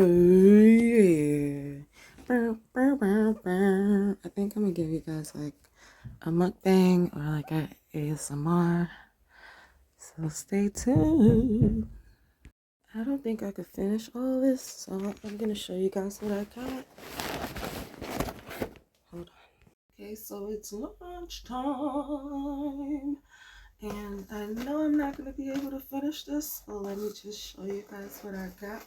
Oh yeah. I think I'm gonna give you guys like a mukbang or like a ASMR. So stay tuned. I don't think I could finish all this, so I'm gonna show you guys what I got. Hold on. Okay, so it's lunch time. And I know I'm not gonna be able to finish this, so let me just show you guys what I got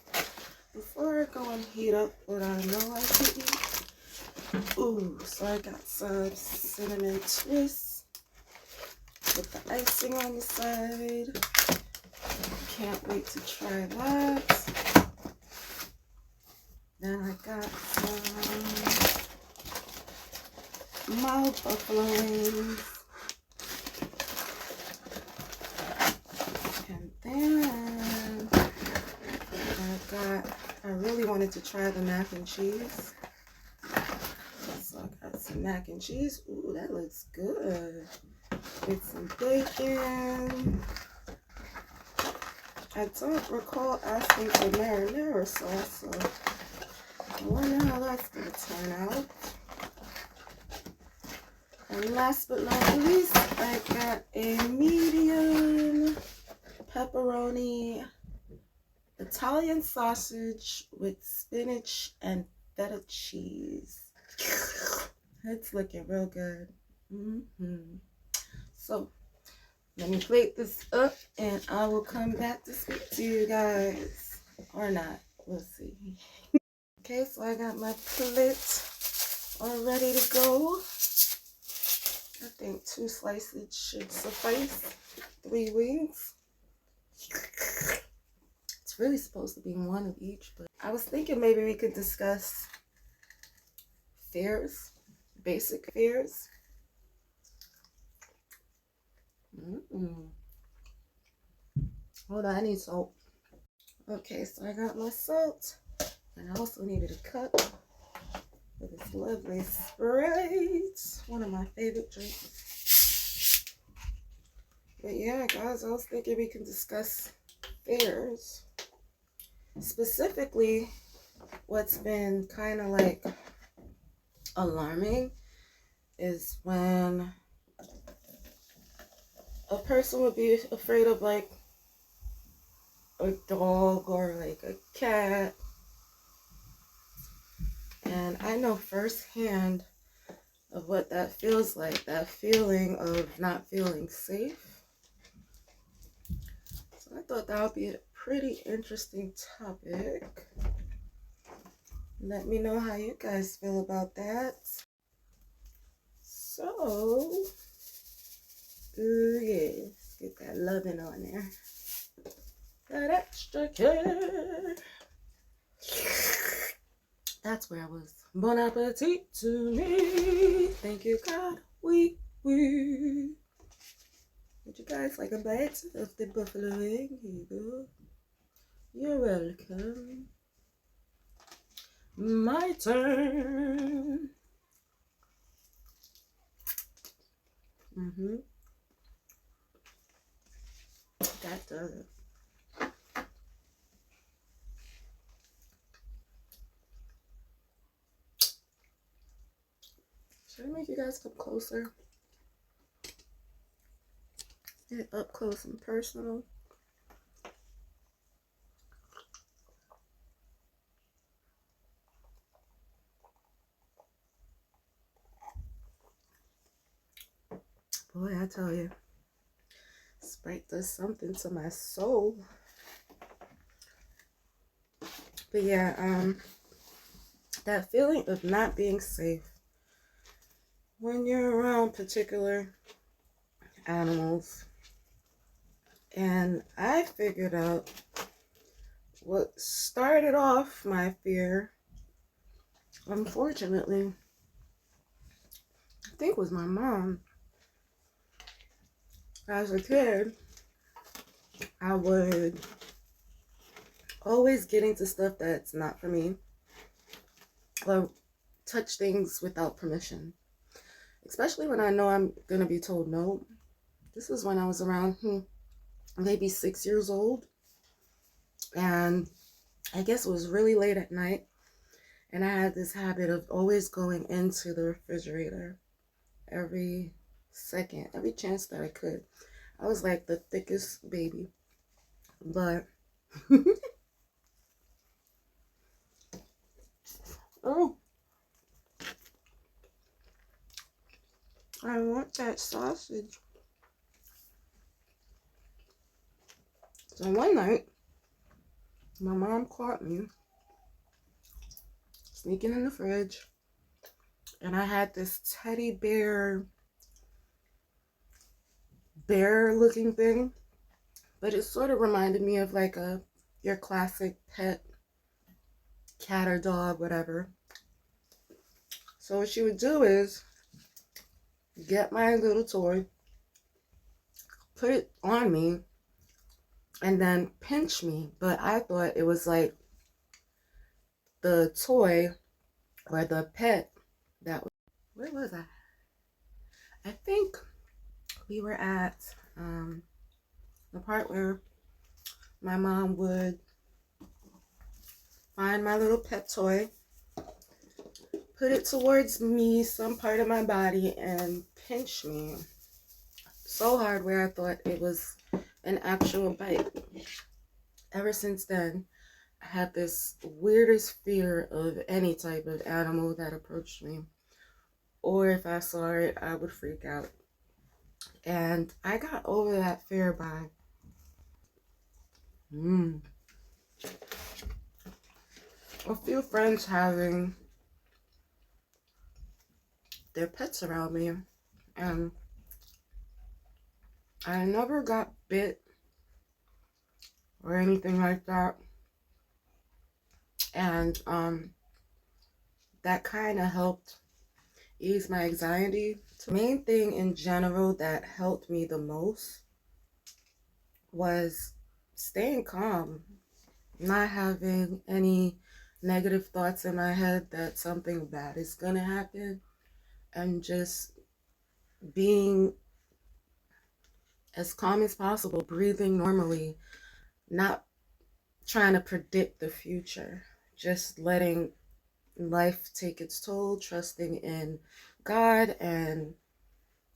before I go and heat up what I know I can eat. Ooh, so I got some cinnamon twists with the icing on the side. Can't wait to try that. Then I got some mild buffalo wings. And then I really wanted to try the mac and cheese. So I got some mac and cheese. Ooh, that looks good. With some bacon. I don't recall asking for marinara sauce, so I wonder how that's going to turn out. And last but not least, I got a medium pepperoni Italian sausage with spinach and feta cheese. It's looking real good. So, let me plate this up and I will come back to speak to you guys. Or not. We'll see. Okay, so I got my plate all ready to go. I think 2 slices should suffice. 3 wings. It's really supposed to be 1 of each, but I was thinking maybe we could discuss fears, basic fears. Hold on, I need salt. Okay, so I got my salt, and I also needed a cup for this lovely Sprite, one of my favorite drinks. But yeah, guys, I was thinking we can discuss fears. Specifically, what's been kind of like alarming is when a person would be afraid of like a dog or like a cat. And I know firsthand of what that feels like, that feeling of not feeling safe. So I thought that would be a pretty interesting topic. Let me know how you guys feel about that. So, yeah, let's get that loving on there. That extra care. That's where I was. Bon appetit to me. Thank you, God. We. Would you guys like a bite of the buffalo wing? Here you go. You're welcome. My turn. That does it. Should I make you guys come closer? Get up close and personal. Boy, I tell you, Sprite does something to my soul. But yeah, that feeling of not being safe when you're around particular animals. And I figured out what started off my fear, unfortunately, I think was my mom. As a kid, I would always get into stuff that's not for me or touch things without permission, especially when I know I'm gonna be told no. This was when I was around maybe 6 years old, and I guess it was really late at night, and I had this habit of always going into the refrigerator every second, every chance that I could. I was like the thickest baby. But oh, I want that sausage. So one night, my mom caught me sneaking in the fridge, and I had this teddy bear looking thing, but it sort of reminded me of like your classic pet cat or dog, whatever. So what she would do is get my little toy, put it on me, and then pinch me. But I thought it was like the toy or the pet that was, where was I think we were at the part where my mom would find my little pet toy, put it towards me, some part of my body, and pinch me so hard where I thought it was an actual bite. Ever since then, I had this weirdest fear of any type of animal that approached me, or if I saw it, I would freak out. And I got over that fear by a few friends having their pets around me, and I never got bit or anything like that. And that kind of helped ease my anxiety. The main thing in general that helped me the most was staying calm, not having any negative thoughts in my head that something bad is gonna happen, and just being as calm as possible, breathing normally, not trying to predict the future, just letting life take its toll, trusting in God, and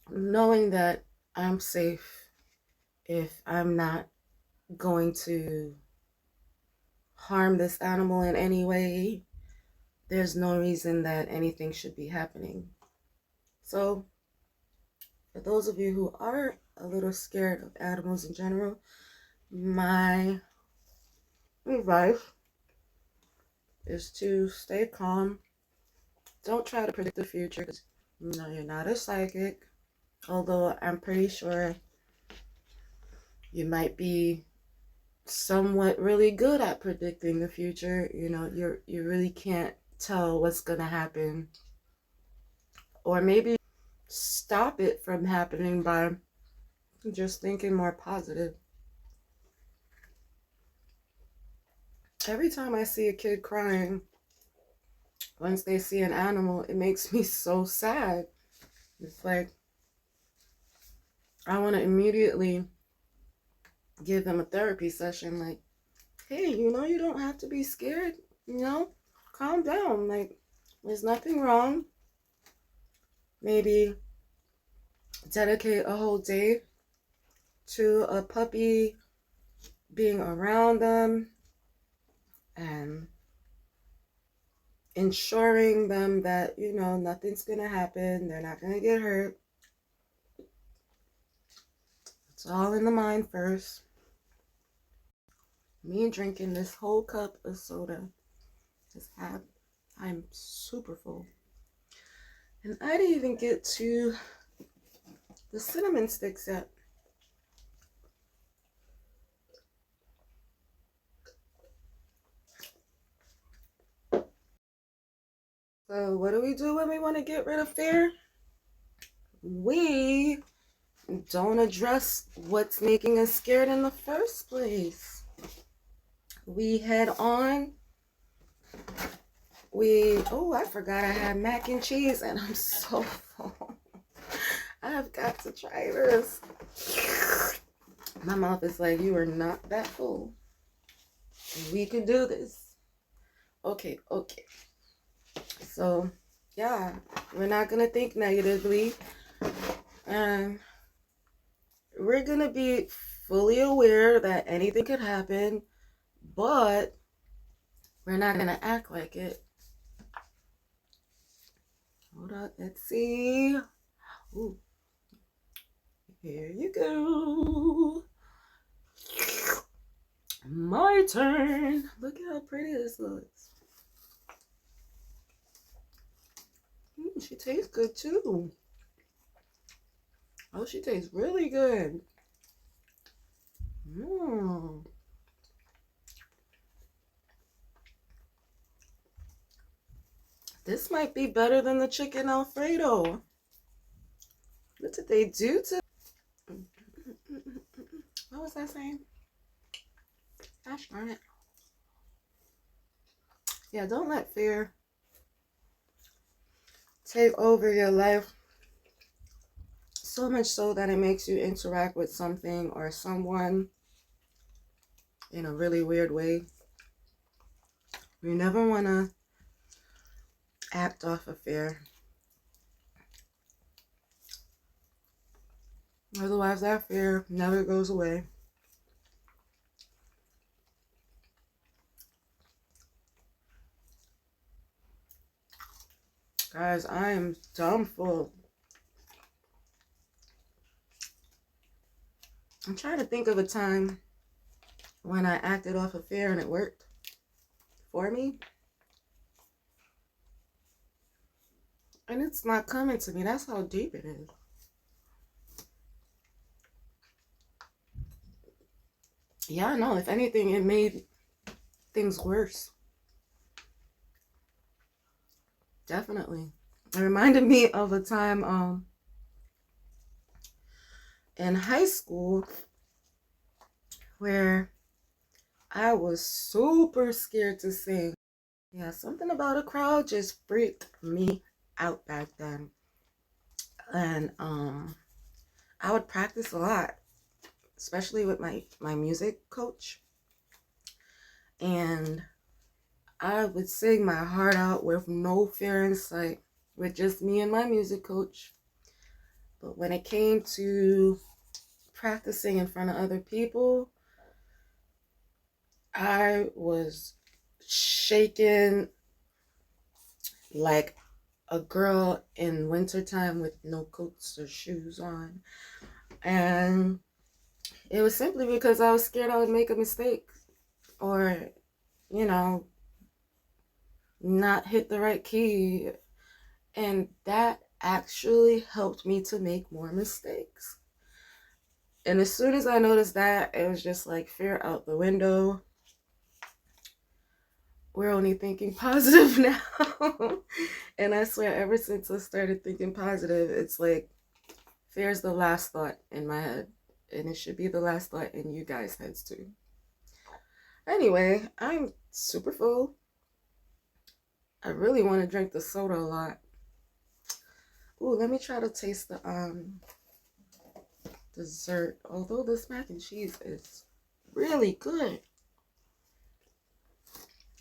knowing that I'm safe if I'm not going to harm this animal in any way. There's no reason that anything should be happening. So, for those of you who are a little scared of animals in general, my advice is to stay calm. Don't try to predict the future, because you're not a psychic. Although I'm pretty sure you might be somewhat really good at predicting the future. You really can't tell what's gonna happen, or maybe stop it from happening by just thinking more positive. Every time I see a kid crying once they see an animal, it makes me so sad. It's like I want to immediately give them a therapy session, like, hey, you don't have to be scared, calm down, like, there's nothing wrong. Maybe dedicate a whole day to a puppy, being around them and ensuring them that nothing's gonna happen, they're not gonna get hurt. It's all in the mind first. Me drinking this whole cup of soda I'm super full, and I didn't even get to the cinnamon sticks yet. So what do we do when we want to get rid of fear? We don't address what's making us scared in the first place. We head on. I forgot I had mac and cheese, and I'm so full. I've got to try this. My mouth is like, you are not that full. We can do this. Okay. So, yeah, we're not gonna think negatively, and we're gonna be fully aware that anything could happen, but we're not gonna act like it. Hold up, let's see. Ooh, here you go. My turn. Look at how pretty this looks. She tastes good too. Oh, she tastes really good. This might be better than the chicken Alfredo. What did they do to... What was I saying? Gosh darn it. Yeah, don't let fear take over your life. So much so that it makes you interact with something or someone in a really weird way. You never want to act off of fear. Otherwise, that fear never goes away. Guys, I am dumb full. I'm trying to think of a time when I acted off of fear and it worked for me. And it's not coming to me. That's how deep it is. Yeah, no, if anything, it made things worse. Definitely. It reminded me of a time in high school where I was super scared to sing. Yeah, something about a crowd just freaked me out back then. And I would practice a lot, especially with my music coach. And I would sing my heart out with no fear in sight, with just me and my music coach. But when it came to practicing in front of other people, I was shaking like a girl in wintertime with no coats or shoes on. And it was simply because I was scared I would make a mistake or, you know, not hit the right key. And that actually helped me to make more mistakes. And as soon as I noticed that, it was just like fear out the window. We're only thinking positive now. And I swear, ever since I started thinking positive, it's like fear's the last thought in my head. And it should be the last thought in you guys' heads too. Anyway, I'm super full. I really want to drink the soda a lot. Ooh, let me try to taste the dessert. Although this mac and cheese is really good.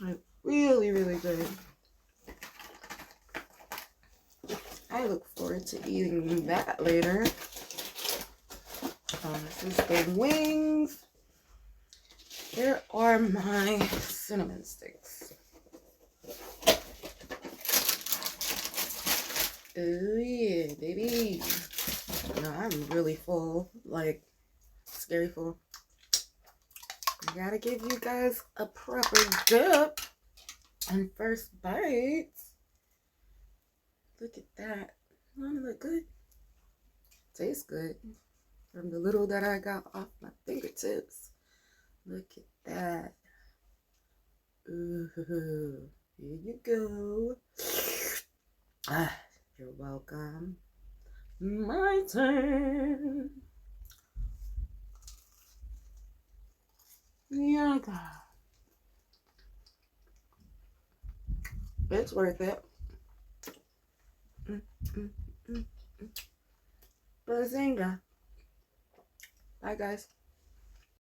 Like, really, really good. I look forward to eating that later. This is the wings. Here are my cinnamon sticks. Oh yeah, baby. No, I'm really full. Like, scary full. I gotta give you guys a proper dip and first bites. Look at that. Doesn't it look good? Tastes good. From the little that I got off my fingertips. Look at that. Ooh, here you go. Ah, you're welcome. My turn. Yeah, it's worth it. Bazinga. Bye, guys.